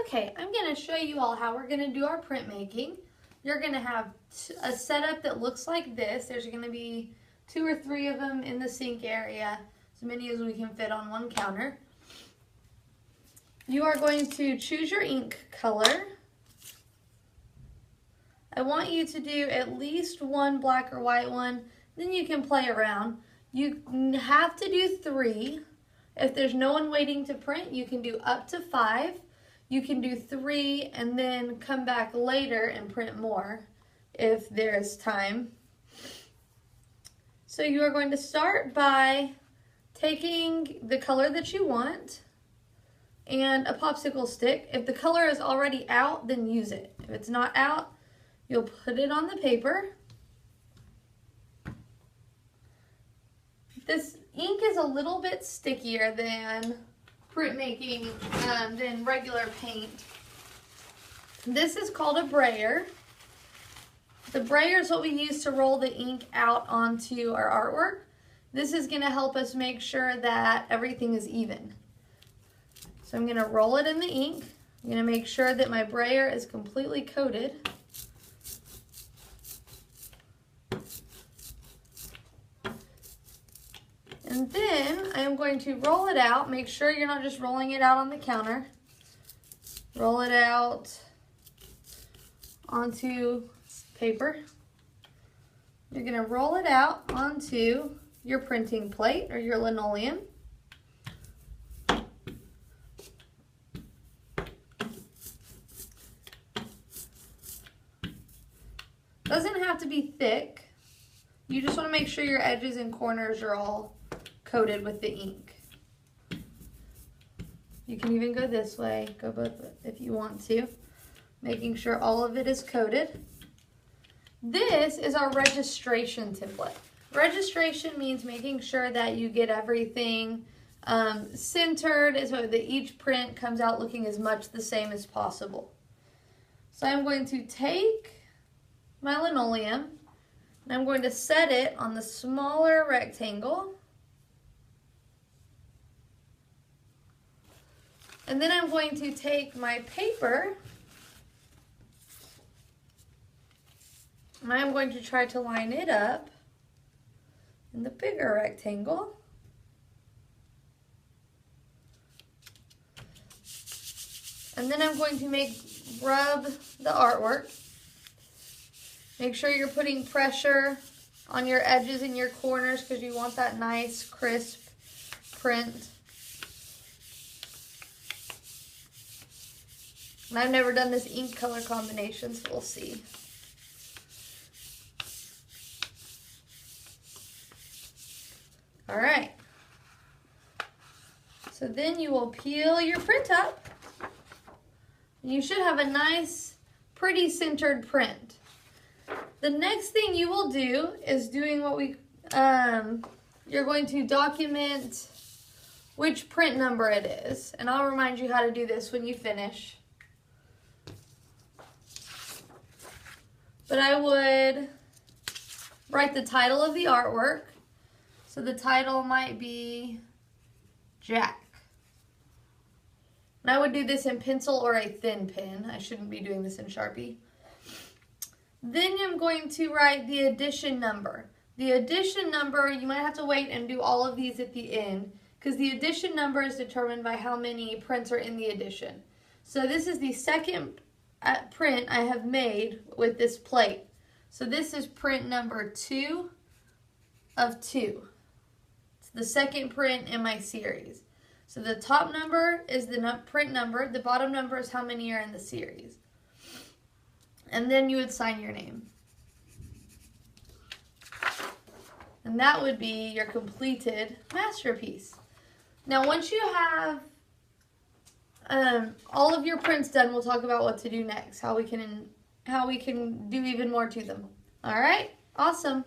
Okay, I'm going to show you all how we're going to do our printmaking. You're going to have a setup that looks like this. There's going to be 2 or 3 of them in the sink area, as many as we can fit on one counter. You are going to choose your ink color. I want you to do at least one black or white one, then you can play around. You have to do 3. If there's no one waiting to print, you can do up to 5. You can do 3 and then come back later and print more if there's time. So you are going to start by taking the color that you want and a popsicle stick. If the color is already out, then use it. If it's not out, you'll put it on the paper. This ink is a little bit stickier than printmaking, than regular paint. This is called a brayer. The brayer is what we use to roll the ink out onto our artwork. This is going to help us make sure that everything is even. So I'm going to roll it in the ink. I'm going to make sure that my brayer is completely coated. And then I am going to roll it out. Make sure you're not just rolling it out on the counter. Roll it out onto paper. You're going to roll it out onto your printing plate or your linoleum. Doesn't have to be thick. You just want to make sure your edges and corners are all coated with the ink. You can even go this way, go both if you want to, making sure all of it is coated. This is our registration template. Registration means making sure that you get everything centered so that each print comes out looking as much the same as possible. So I'm going to take my linoleum and I'm going to set it on the smaller rectangle. And then I'm going to take my paper and I'm going to try to line it up in the bigger rectangle. And then I'm going to rub the artwork. Make sure you're putting pressure on your edges and your corners because you want that nice, crisp print. And I've never done this ink color combination, so we'll see. All right. So then you will peel your print up. You should have a nice, pretty centered print. The next thing you will do is doing what you're going to document which print number it is. And I'll remind you how to do this when you finish. But I would write the title of the artwork. So the title might be Jack. And I would do this in pencil or a thin pen. I shouldn't be doing this in Sharpie. Then I'm going to write the edition number. The edition number, you might have to wait and do all of these at the end because the edition number is determined by how many prints are in the edition. So this is the second print I have made with this plate. So this is print number 2 of 2. It's the second print in my series. So the top number is the print number, the bottom number is how many are in the series. And then you would sign your name. And that would be your completed masterpiece. Now once you have all of your prints done, we'll talk about what to do next, how we can do even more to them. All right, awesome.